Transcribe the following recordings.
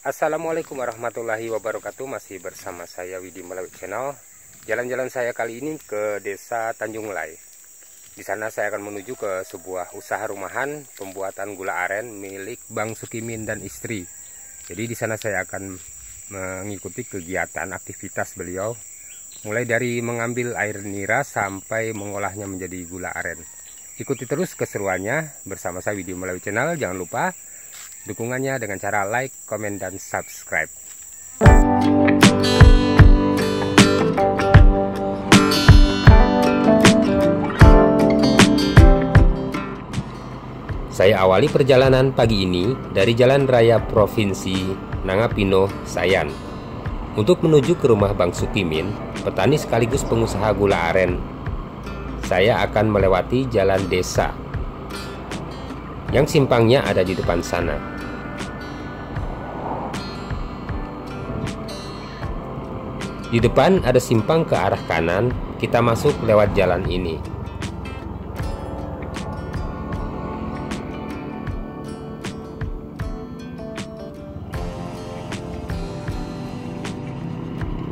Assalamualaikum warahmatullahi wabarakatuh. Masih bersama saya Widi Malawi Channel. Jalan-jalan saya kali ini ke Desa Tanjung Lay. Di sana saya akan menuju ke sebuah usaha rumahan pembuatan gula aren milik Bang Sukimin dan istri. Jadi di sana saya akan mengikuti kegiatan aktivitas beliau, mulai dari mengambil air nira sampai mengolahnya menjadi gula aren. Ikuti terus keseruannya bersama saya Widi Malawi Channel. Jangan lupa dukungannya dengan cara like, komen, dan subscribe. Saya awali perjalanan pagi ini dari Jalan Raya Provinsi Nangapino, Sayan, untuk menuju ke rumah Bang Sukimin, petani sekaligus pengusaha gula aren. Saya akan melewati jalan desa yang simpangnya ada di depan sana. Di depan ada simpang ke arah kanan, kita masuk lewat jalan ini.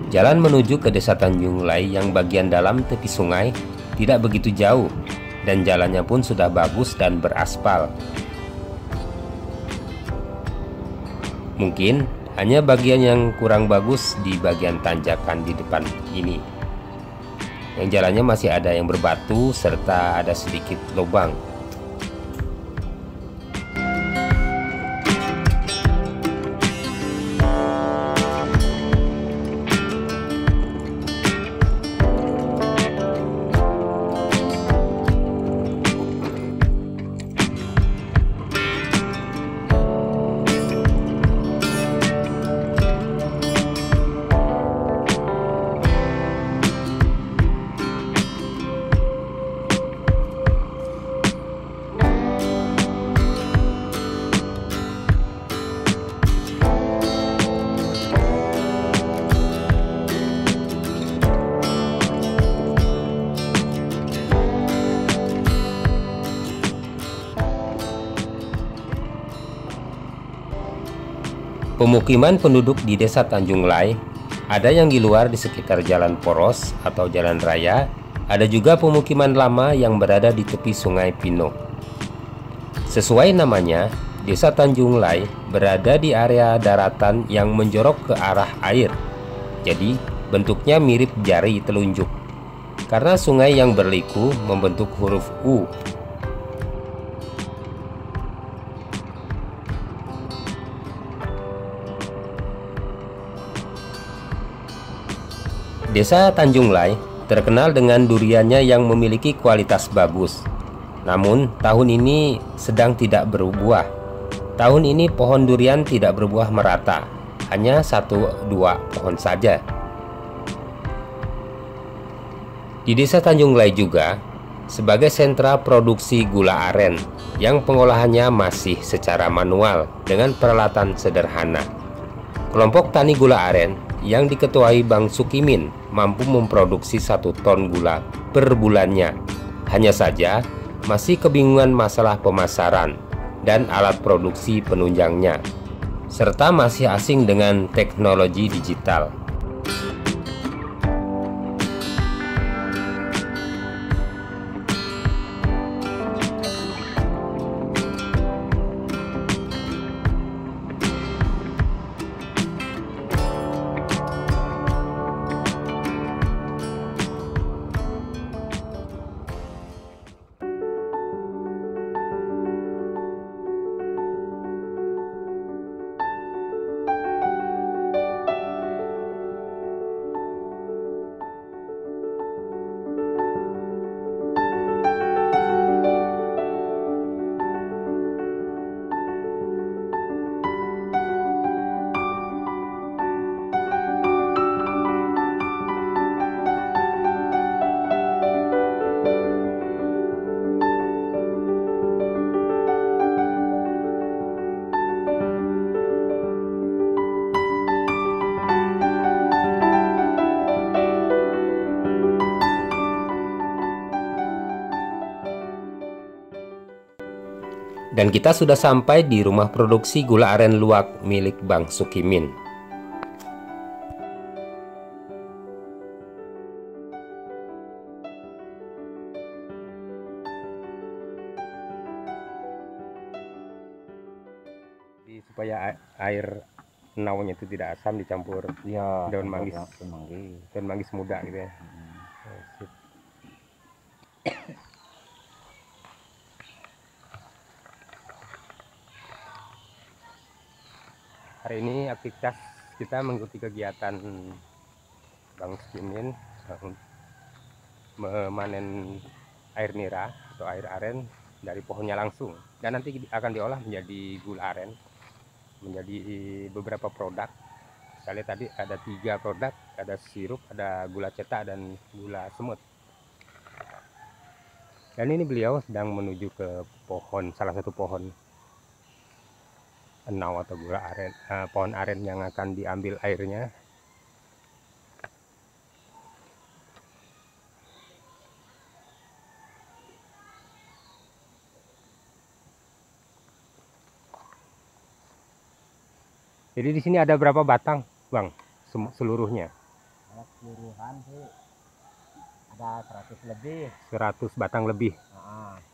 Jalan menuju ke Desa Tanjung Lay yang bagian dalam tepi sungai tidak begitu jauh, dan jalannya pun sudah bagus dan beraspal. Mungkin hanya bagian yang kurang bagus di bagian tanjakan di depan ini, yang jalannya masih ada yang berbatu serta ada sedikit lubang. Pemukiman penduduk di Desa Tanjung Lay ada yang di luar di sekitar jalan poros atau jalan raya, ada juga pemukiman lama yang berada di tepi Sungai Pino. Sesuai namanya, Desa Tanjung Lay berada di area daratan yang menjorok ke arah air. Jadi, bentuknya mirip jari telunjuk karena sungai yang berliku membentuk huruf U. Desa Tanjung Lay terkenal dengan duriannya yang memiliki kualitas bagus. Namun, tahun ini sedang tidak berbuah. Tahun ini pohon durian tidak berbuah merata, hanya 1-2 pohon saja. Di Desa Tanjung Lay juga sebagai sentra produksi gula aren yang pengolahannya masih secara manual dengan peralatan sederhana. Kelompok tani gula aren yang diketuai Bang Sukimin mampu memproduksi 1 ton gula per bulannya. Hanya saja masih kebingungan masalah pemasaran dan alat produksi penunjangnya, serta masih asing dengan teknologi digital. Dan kita sudah sampai di rumah produksi gula aren luwak milik Bang Sukimin. Supaya air naunya itu tidak asam, dicampur ya, daun manggis, daun manggis muda gitu ya. Oh, sip. Hari ini aktivitas kita mengikuti kegiatan Bang Sukimin memanen air nira atau air aren dari pohonnya langsung, dan nanti akan diolah menjadi gula aren, menjadi beberapa produk. Saya lihat tadi ada 3 produk, ada sirup, ada gula cetak, dan gula semut. Dan ini beliau sedang menuju ke pohon, salah satu pohon enau atau gula aren, pohon aren yang akan diambil airnya. Jadi di sini ada berapa batang, Bang? Seluruhnya? Keseluruhan sih ada 100 lebih. 100 batang lebih.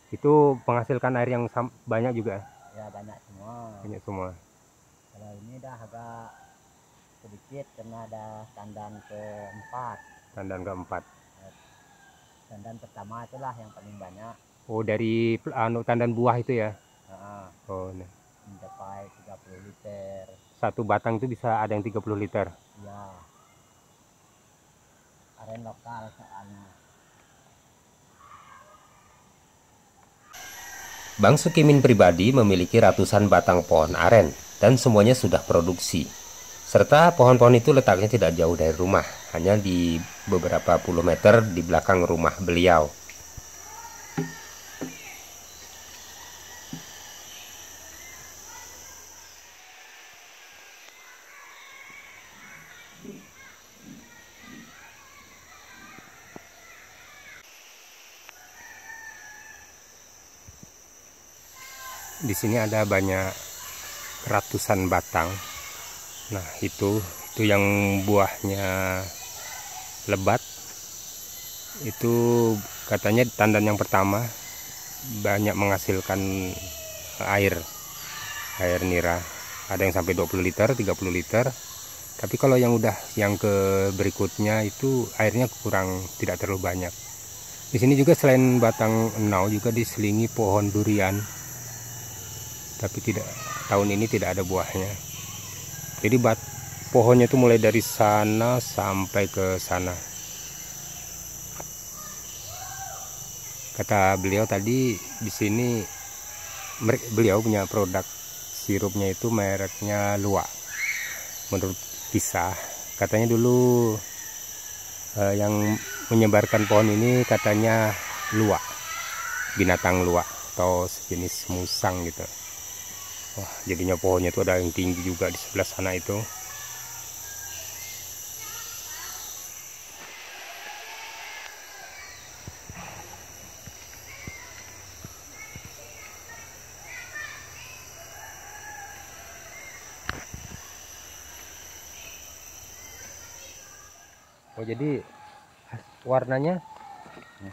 Itu menghasilkan air yang banyak juga? Ya, banyak semua. Banyak semua. Kalau ini dah agak sedikit karena ada tandan keempat. Tandan keempat. Tandan pertama itulah yang paling banyak. Oh, dari tandan buah itu ya? Oh, nah. Mencapai 30 liter. Satu batang itu bisa ada yang 30 liter? Ya. Aren lokal soalnya. Bang Sukimin pribadi memiliki ratusan batang pohon aren dan semuanya sudah produksi. Serta pohon-pohon itu letaknya tidak jauh dari rumah, hanya di beberapa puluh meter di belakang rumah beliau. Di sini ada banyak ratusan batang. Nah, itu yang buahnya lebat. Itu katanya tandan yang pertama banyak menghasilkan air nira. Ada yang sampai 20 liter, 30 liter. Tapi kalau yang ke berikutnya itu airnya kurang, tidak terlalu banyak. Di sini juga selain batang enau juga diselingi pohon durian. Tapi tahun ini tidak ada buahnya. Jadi pohonnya itu mulai dari sana sampai ke sana. Kata beliau tadi di sini beliau punya produk sirupnya itu mereknya Luwak. Menurut kisah katanya dulu yang menyebarkan pohon ini katanya luwak, binatang luwak atau sejenis musang gitu. Wah, jadinya pohonnya itu ada yang tinggi juga di sebelah sana itu. Oh, jadi warnanya,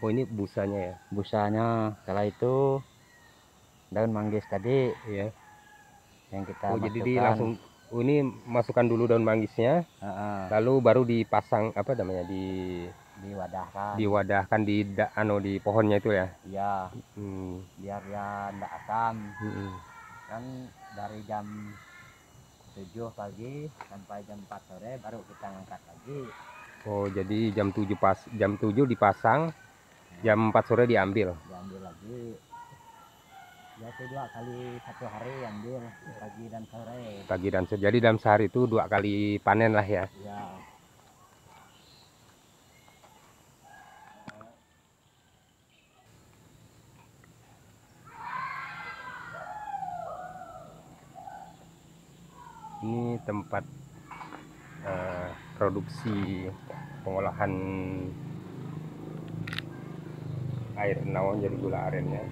oh ini busanya ya? Busanya, setelah itu daun manggis tadi Iya. yang kita Oh, masukkan. jadi langsung ini masukkan dulu daun manggisnya, lalu baru dipasang apa namanya diwadahkan di pohonnya itu ya? Iya. Biar ya enggak asam. Kan dari jam 7 pagi sampai jam 4 sore baru kita ngangkat lagi. Oh, jadi jam 7 dipasang, jam 4 sore diambil. Diambil lagi. Biasa 2 kali 1 hari ambil, pagi dan sore. Pagi dan sore. Jadi dalam sehari itu 2 kali panen lah ya. Ya. Ini tempat produksi pengolahan air enau jadi gula arennya.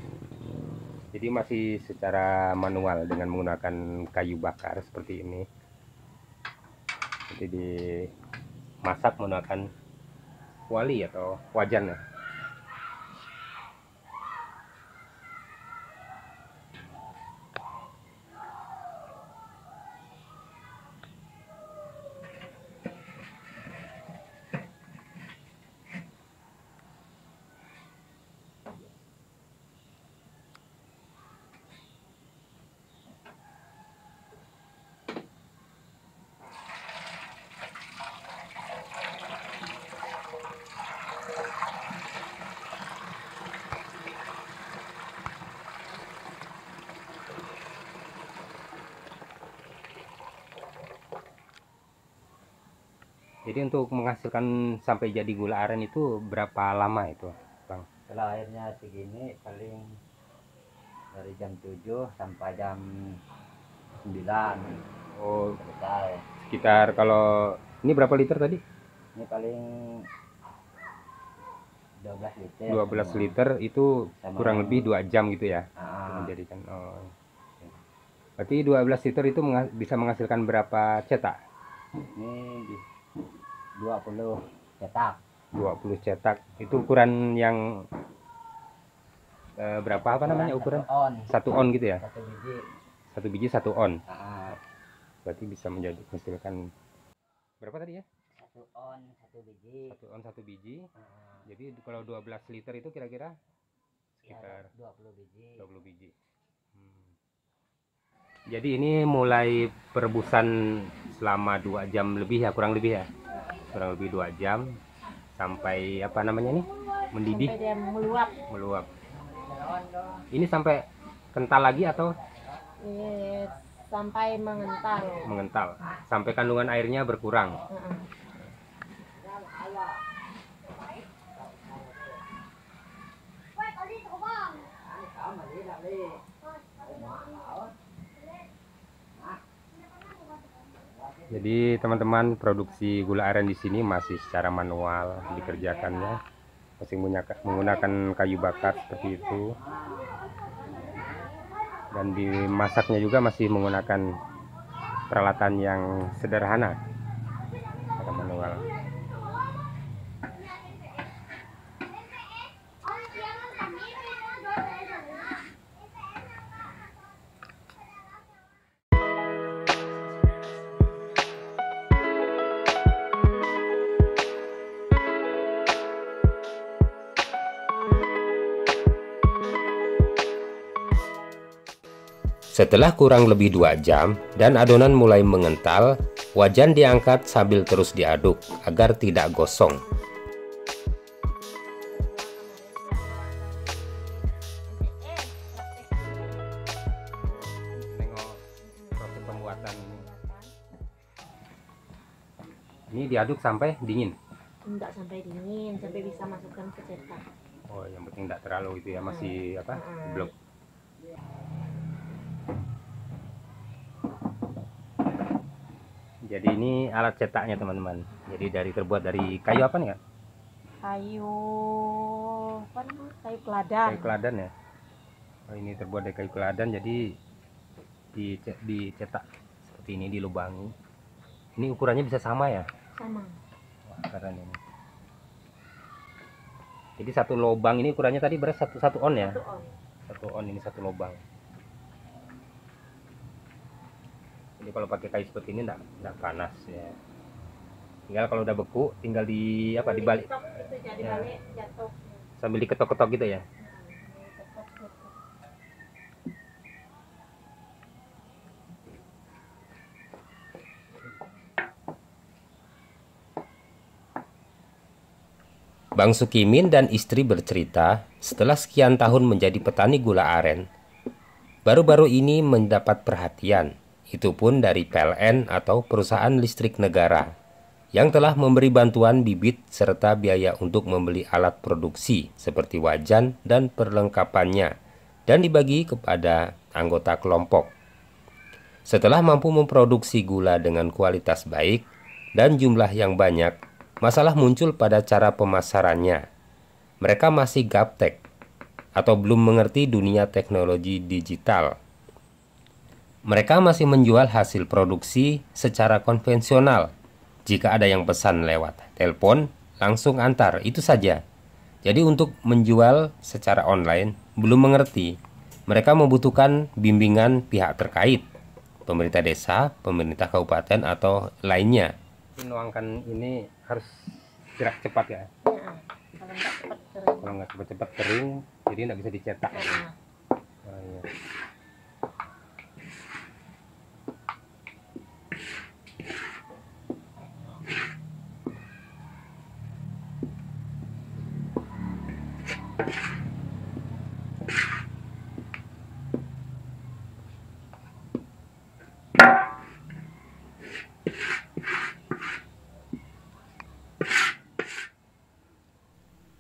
Jadi masih secara manual dengan menggunakan kayu bakar seperti ini. Jadi dimasak menggunakan kuali atau wajan ya. Jadi untuk menghasilkan sampai jadi gula aren itu berapa lama itu, Bang? Kalau airnya segini paling dari jam 7 sampai jam 9. Oh, Selesai. sekitar, kalau ini berapa liter tadi? Ini paling 12 liter. 12 liter itu kurang lebih 2 jam gitu ya. Menjadikan. Oh. Berarti 12 liter itu bisa menghasilkan berapa cetak? Ini 20 cetak. 20 cetak. Itu ukuran yang berapa, apa namanya ukuran? 1 on gitu ya? 1 biji. 1 biji 1 on. Berarti bisa menghasilkan berapa tadi ya? 1 on 1 biji. 1 on 1 biji. Jadi kalau 12 liter itu kira-kira sekitar 20 biji. 20 biji. Jadi ini mulai perebusan selama 2 jam lebih ya, kurang lebih ya. Kurang lebih 2 jam sampai apa namanya nih? Mendidih. Sampai dia meluap. Meluap. Ini sampai kental lagi atau sampai mengental. Mengental. Sampai kandungan airnya berkurang. Jadi teman-teman, produksi gula aren di sini masih secara manual dikerjakannya, masih menggunakan kayu bakar seperti itu, dan dimasaknya juga masih menggunakan peralatan yang sederhana, secara manual. Setelah kurang lebih 2 jam dan adonan mulai mengental, wajan diangkat sambil terus diaduk agar tidak gosong. Proses pembuatan ini diaduk sampai dingin. Enggak sampai dingin, sampai bisa masukkan ke cetak. Oh, yang penting tidak terlalu itu ya, masih apa? Blok. Jadi ini alat cetaknya teman-teman. Jadi terbuat dari kayu apa nih, Kak? Kayu apa namanya? Kayu keladan. Kayu keladan ya. Oh, ini terbuat dari kayu keladan, jadi dicetak seperti ini, dilubangi. Ini ukurannya bisa sama ya? Sama. Wah, keren ini. Jadi satu lubang ini ukurannya tadi berapa? Satu on ya? 1 on. 1 on ini 1 lubang. Jadi kalau pakai kayu seperti ini enggak panas ya. Tinggal kalau udah beku, tinggal dibalik. Itu jadi Ya. balik jatuh. Sambil diketok-ketok gitu ya. Bang Sukimin dan istri bercerita, setelah sekian tahun menjadi petani gula aren, baru-baru ini mendapat perhatian, itu pun dari PLN atau perusahaan listrik negara, yang telah memberi bantuan bibit serta biaya untuk membeli alat produksi seperti wajan dan perlengkapannya, dan dibagi kepada anggota kelompok. Setelah mampu memproduksi gula dengan kualitas baik dan jumlah yang banyak, masalah muncul pada cara pemasarannya. Mereka masih gaptek atau belum mengerti dunia teknologi digital. Mereka masih menjual hasil produksi secara konvensional. Jika ada yang pesan lewat telepon, langsung antar, itu saja. Jadi untuk menjual secara online belum mengerti. Mereka membutuhkan bimbingan pihak terkait, pemerintah desa, pemerintah kabupaten atau lainnya. Menuangkan ini harus gerak cepat ya. Kalau nggak cepat-cepat kering, jadi nggak bisa dicetak. Oh, iya.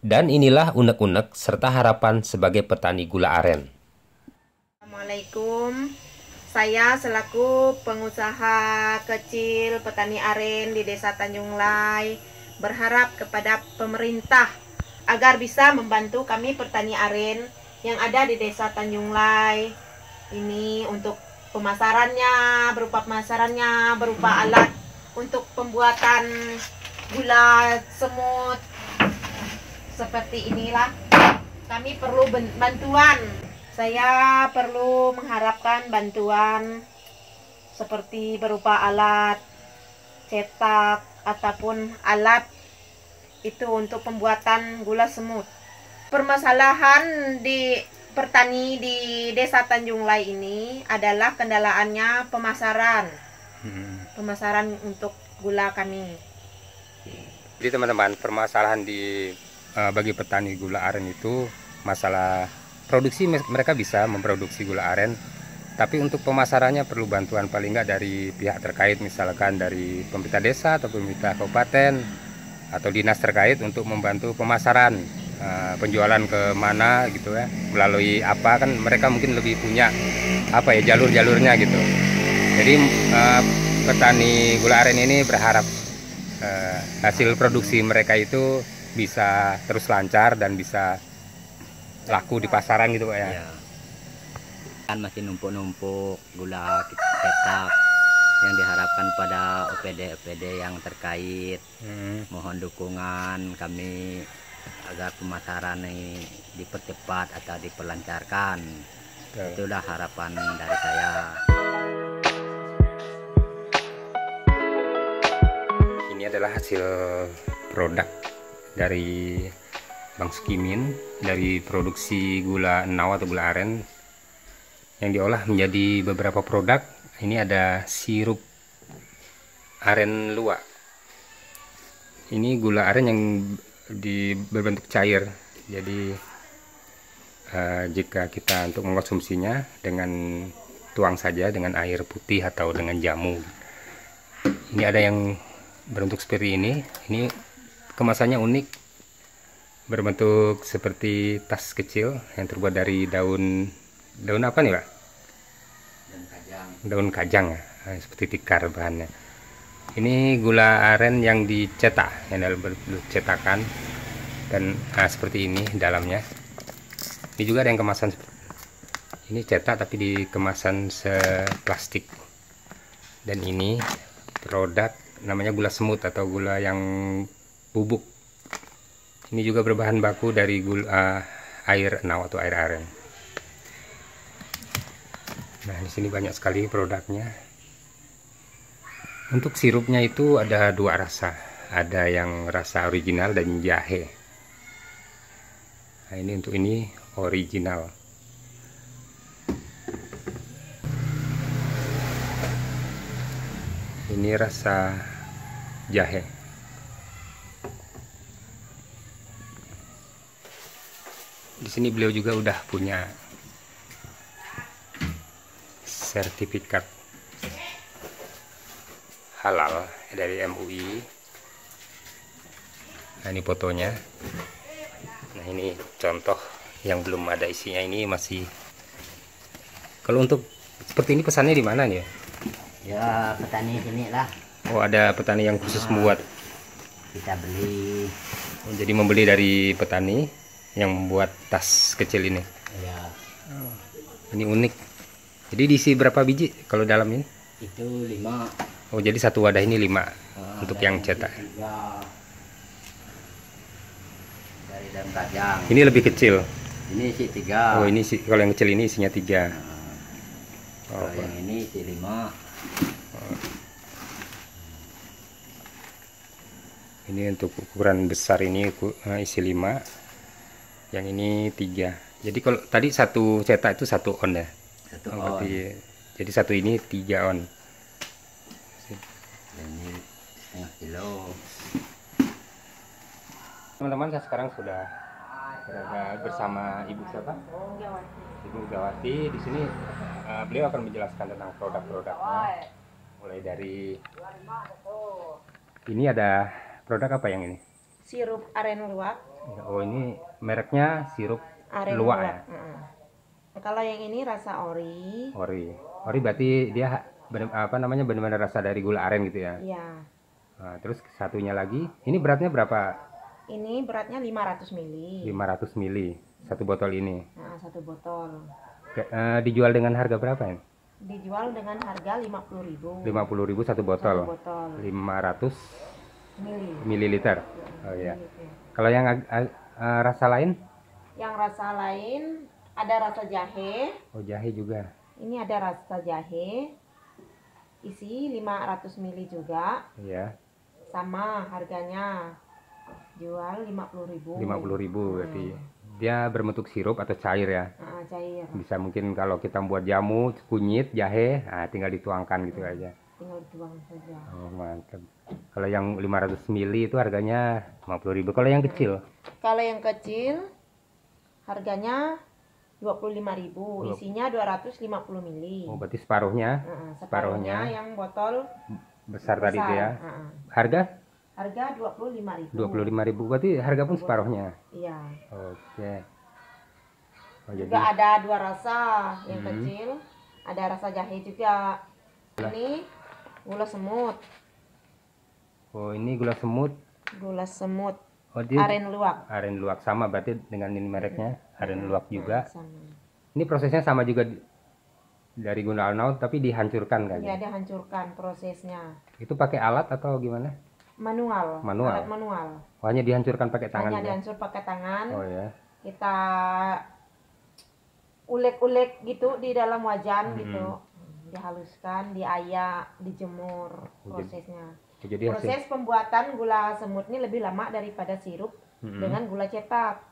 Dan inilah unek-unek serta harapan sebagai petani gula aren. Assalamualaikum. Saya selaku pengusaha kecil petani aren di Desa Tanjung Lai berharap kepada pemerintah agar bisa membantu kami petani aren yang ada di Desa Tanjung Lai ini untuk pemasarannya, berupa alat untuk pembuatan gula semut. Seperti inilah, kami perlu bantuan. Saya perlu mengharapkan bantuan seperti berupa alat cetak ataupun alat itu untuk pembuatan gula semut. Permasalahan di petani di Desa Tanjung Lai ini adalah kendalaannya pemasaran. Pemasaran untuk gula kami. Jadi teman-teman, permasalahan bagi petani gula aren itu masalah produksi. Mereka bisa memproduksi gula aren, tapi untuk pemasarannya perlu bantuan paling nggak dari pihak terkait, misalkan dari pemerintah desa atau pemerintah kabupaten atau dinas terkait untuk membantu pemasaran, penjualan ke mana gitu ya, melalui apa, kan mereka mungkin lebih punya apa ya, jalur-jalurnya gitu. Jadi petani gula aren ini berharap hasil produksi mereka itu bisa terus lancar dan bisa laku di pasaran gitu Pak ya. Ya. Kan masih numpuk-numpuk gula kita cetak, yang diharapkan pada OPD yang terkait. Mohon dukungan kami agar pemasaran ini dipercepat atau diperlancarkan. Itulah harapan dari saya. Ini adalah hasil produk dari Bang Sukimin dari produksi gula Enau atau gula aren yang diolah menjadi beberapa produk. Ini ada sirup aren luwak. Ini gula aren yang berbentuk cair. Jadi jika kita untuk mengkonsumsinya dengan tuang saja dengan air putih atau dengan jamu. Ini ada yang berbentuk seperti ini. Ini kemasannya unik, berbentuk seperti tas kecil yang terbuat dari daun apa nih Pak? Daun kajang ya, seperti tikar bahannya. Ini gula aren yang dicetak, yang dalam bentuk cetakan, dan seperti ini dalamnya. Ini juga ada yang kemasan, ini cetak tapi di kemasan seplastik. Dan ini produk namanya gula semut atau gula yang bubuk. Ini juga berbahan baku dari gula air Enau atau air aren. Nah, di sini banyak sekali produknya. Untuk sirupnya itu ada dua rasa. Ada yang rasa original dan jahe. Nah, ini untuk ini original. Ini rasa jahe. Di sini beliau juga udah punya sertifikat halal dari MUI. Nah, ini fotonya. Nah, ini contoh yang belum ada isinya, ini masih. Kalau untuk seperti ini pesannya di mana nih? Ya, petani sini lah. Oh, ada petani yang khusus membuat. Kita beli. Jadi membeli dari petani. yang membuat tas kecil ini. Ya, Ini unik. Jadi diisi berapa biji kalau dalam ini? itu 5. Oh, jadi satu wadah ini 5 untuk yang cetak. 3 dari daun kacang. Ini lebih kecil. Ini isi 3. Oh, ini kalau yang kecil ini isinya 3. Kalau yang ini isi 5. Ini untuk ukuran besar ini isi 5. Yang ini 3. Jadi kalau tadi satu cetak itu 1 on ya. 1 Oh, on. berarti, jadi satu ini 3 on. Dan ini setengah kilo. Teman-teman, saya sekarang sudah berada bersama Ibu siapa? Ibu Gawati. Di sini beliau akan menjelaskan tentang produk-produknya. Mulai dari ini ada produk apa yang ini? Sirup aren luwak. Oh, ini mereknya sirup Aren luwak luwak. ya. Kalau yang ini rasa ori. Ori berarti dia benar-benar rasa dari gula aren gitu ya. Iya. Nah, terus satunya lagi, ini beratnya berapa? Ini beratnya 500 mili. 500 mili satu botol ini. Nah, satu botol. Dijual dengan harga berapa ya? Dijual dengan harga 50.000. 50.000 satu botol. Satu botol. 500 Mili. mililiter. Oh ya. Mililiter. Kalau yang rasa lain? Yang rasa lain ada rasa jahe. Oh, jahe juga. Ini ada rasa jahe. Isi 500 mili juga. Iya. Sama harganya. Jual 50.000. 50.000 berarti. Dia berbentuk sirup atau cair ya. Cair. Bisa mungkin kalau kita buat jamu, kunyit, jahe, tinggal dituangkan gitu aja. Tinggal dituang saja. Oh, mantap. Kalau yang 500 mili itu harganya 50.000. Kalau yang kecil? Kalau yang kecil harganya 25.000. Isinya 250 mili. Oh, berarti separuhnya. Separuhnya yang botol besar tadi itu ya. Harga Harga 25.000. 25.000, berarti harga pun separuhnya. Iya. Oke. Oh, jadi Juga ada 2 rasa yang kecil. Ada rasa jahe juga. Ini gula semut. Oh, ini gula semut. Gula semut. Oh, dia Aren luwak. aren luwak sama berarti dengan ini mereknya, aren luwak juga. Sama. Ini prosesnya sama juga dari gula alnaut tapi dihancurkan kan? Iya, dihancurkan prosesnya. Itu pakai alat atau gimana? Manual. Manual. Alat manual. Oh, hanya dihancurkan pakai tangan Hanya ya? dihancur pakai tangan. Oh ya. Kita ulek-ulek gitu di dalam wajan gitu. Dihaluskan, diayak, dijemur prosesnya. Jadi hasil. Proses pembuatan gula semut ini lebih lama daripada sirup dengan gula cetak.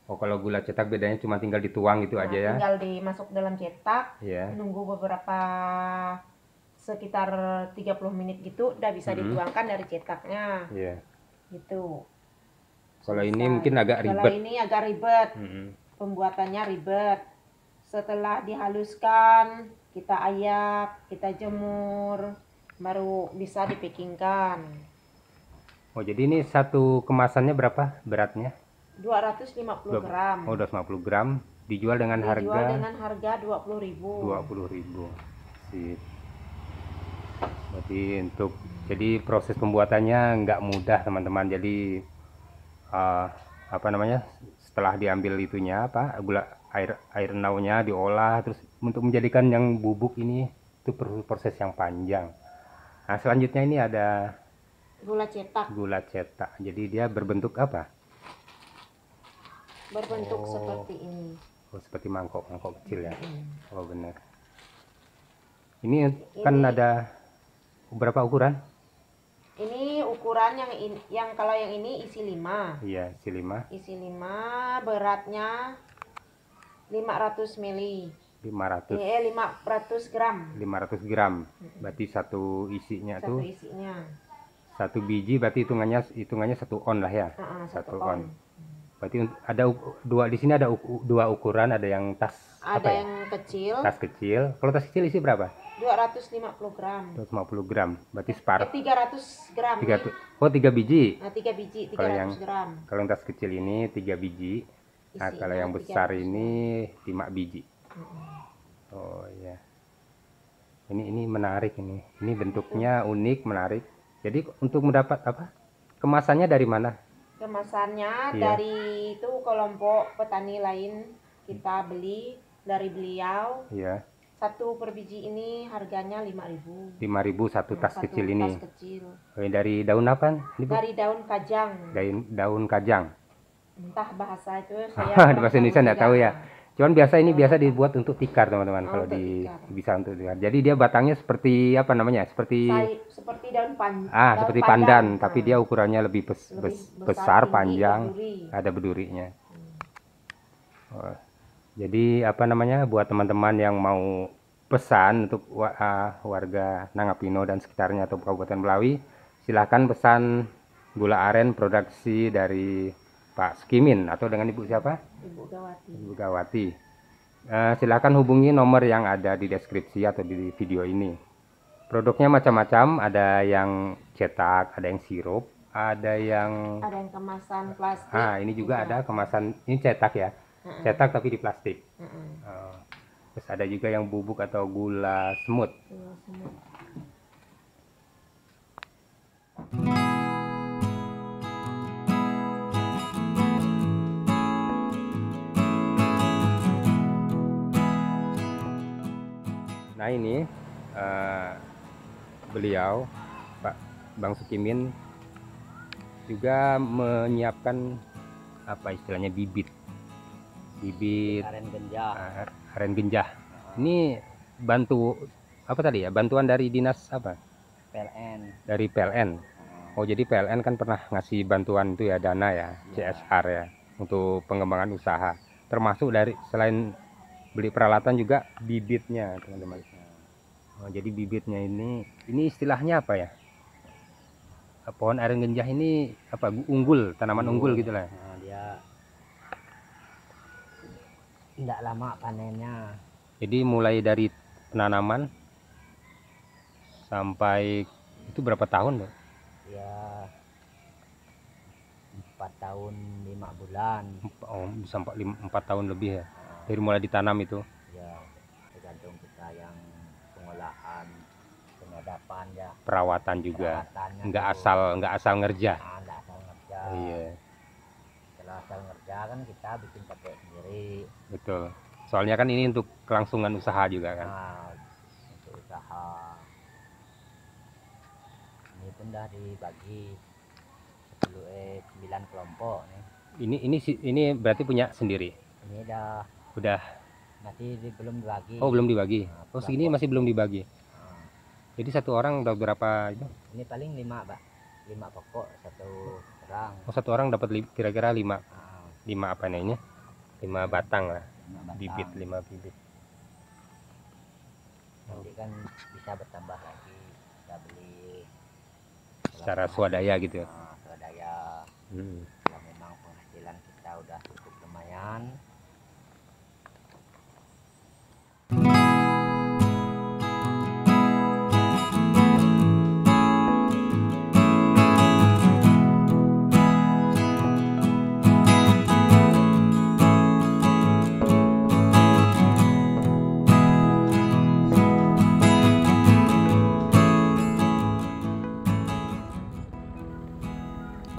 Oh, kalau gula cetak bedanya cuma tinggal dituang gitu aja ya? Tinggal dimasuk dalam cetak, Iya. nunggu beberapa sekitar 30 menit gitu udah bisa dituangkan dari cetaknya. Iya. Gitu. Kalau ini mungkin agak Kalau ribet. ini agak ribet. Pembuatannya ribet. Setelah dihaluskan, kita ayak, kita jemur, baru bisa dipakingkan. Oh, jadi ini satu kemasannya berapa beratnya? 250 gram. Oh, 250 gram. Dijual dengan Dijual dengan harga 20.000. 20.000. Sip. Berarti jadi proses pembuatannya nggak mudah teman-teman. Jadi setelah diambil itunya gula air naunya diolah, terus untuk menjadikan yang bubuk ini itu perlu proses yang panjang. Nah, selanjutnya ini ada Gula cetak. gula cetak. Jadi dia berbentuk apa? Berbentuk seperti ini. Oh, seperti mangkok kecil ya. Oh, benar. Ini kan ada berapa ukuran? Ini ukuran yang kalau yang ini isi 5. Iya, isi 5. Isi 5, beratnya 500 mili. 500 gram. 500 gram. Berarti satu isinya Satu tuh isinya. satu biji, berarti hitungannya 1 on lah ya. 1 on. on. Berarti ada dua di sini, ada dua ukuran, ada yang tas Ada apa ya? yang kecil. Tas kecil. Kalau tas kecil isi berapa? 250 gram. 250 gram. Berarti separuh. 300 gram. 3 biji. Nah, 3 biji, 300 Kalau gram. Kalau yang tas kecil ini 3 biji. Nah, Isinya kalau yang besar 300 ini 5 biji. Oh ya. Ini menarik ini. Ini bentuknya unik, menarik. Jadi untuk mendapat kemasannya dari mana? Kemasannya Iya. dari itu kelompok petani lain kita beli dari beliau. Iya. Satu per biji ini harganya 5.000. 5.000 satu tas Satu kecil ini. tas kecil. Dari daun apa? Ini, Bu? Dari daun kajang. Daun kajang. Entah bahasa itu saya Bahasa Indonesia nggak tahu ya. Cuman ini biasa dibuat untuk tikar, teman-teman. Kalau untuk tikar. bisa untuk tikar. Jadi dia batangnya seperti apa namanya? Seperti daun daun seperti pandan, tapi dia ukurannya lebih besar, tinggi, panjang, berduri. ada berdurinya. Oh, jadi apa namanya? Buat teman-teman yang mau pesan untuk warga Nangapino dan sekitarnya atau Kabupaten Melawi, silahkan pesan gula aren produksi dari Pak Sukimin atau dengan Ibu siapa? Ibu Gawati. Ibu Gawati. Silakan hubungi nomor yang ada di deskripsi atau di video ini. Produknya macam-macam, ada yang cetak, ada yang sirup, ada yang kemasan plastik. ini juga ada kemasan, ini cetak ya. Cetak tapi di plastik. Terus ada juga yang bubuk atau gula semut. Nah ini beliau Pak Bang Sukimin juga menyiapkan apa istilahnya bibit aren genjah. Aren genjah. Ini bantu apa tadi ya? Bantuan dari dinas apa? PLN. Dari PLN. Oh jadi PLN kan pernah ngasih bantuan itu ya, dana ya, CSR ya, untuk pengembangan usaha. Termasuk dari selain beli peralatan juga bibitnya, teman-teman. Oh, jadi bibitnya ini istilahnya apa ya? Pohon aren genjah ini apa? Unggul, tanaman unggul gitu lah. Nah, dia tidak lama panennya. Jadi mulai dari penanaman sampai itu berapa tahun, Bang? Ya 4 tahun 5 bulan. Oh, bisa 4 tahun lebih ya. Dari mulai ditanam itu. Ya, tergantung kita yang pengolahan, penyadapan ya. Perawatan juga. Nggak asal ngerja. Nah, nggak asal ngerja. Iya. Setelah asal ngerja kan kita bikin pakai sendiri. Betul. Soalnya kan ini untuk kelangsungan usaha juga kan. Nah, untuk usaha. Ini pun dah dibagi 9 kelompok nih. Ini berarti punya sendiri. Ini Udah. masih belum dibagi. Oh, belum dibagi. Nah, Oh, segini masih belum dibagi. Nah, Jadi satu orang dapat berapa itu? ini paling 5, Pak. 5 pokok satu orang. Oh, satu orang dapat kira-kira 5 Nah, apa namanya? 5 batang lah. 5 batang. Bibit, 5 bibit. Nanti kan bisa bertambah lagi, kita beli Secara swadaya gitu ya. Nah, swadaya. Kalau memang penghasilan kita udah cukup lumayan.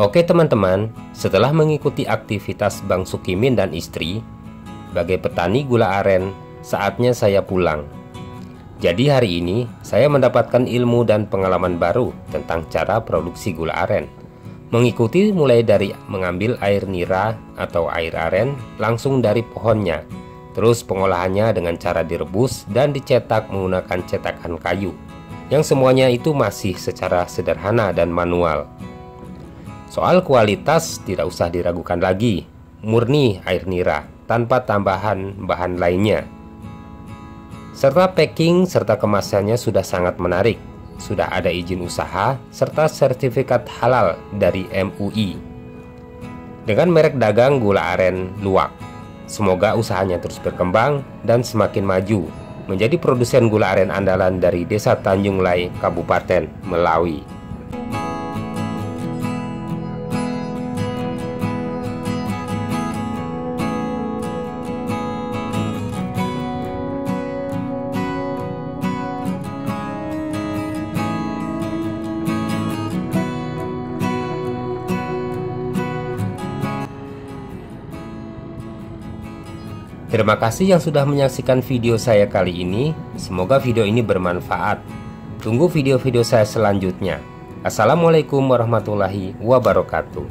Oke teman-teman, setelah mengikuti aktivitas Bang Sukimin dan istri, sebagai petani gula aren, saatnya saya pulang. Jadi hari ini, saya mendapatkan ilmu dan pengalaman baru tentang cara produksi gula aren. Mengikuti mulai dari mengambil air nira atau air aren langsung dari pohonnya, terus pengolahannya dengan cara direbus dan dicetak menggunakan cetakan kayu, yang semuanya itu masih secara sederhana dan manual. Soal kualitas tidak usah diragukan lagi, murni air nira tanpa tambahan bahan lainnya. Serta packing serta kemasannya sudah sangat menarik, sudah ada izin usaha serta sertifikat halal dari MUI. Dengan merek dagang gula aren Luwak, semoga usahanya terus berkembang dan semakin maju, menjadi produsen gula aren andalan dari Desa Tanjung Lai, Kabupaten Melawi. Terima kasih yang sudah menyaksikan video saya kali ini. Semoga video ini bermanfaat. Tunggu video-video saya selanjutnya. Assalamualaikum warahmatullahi wabarakatuh.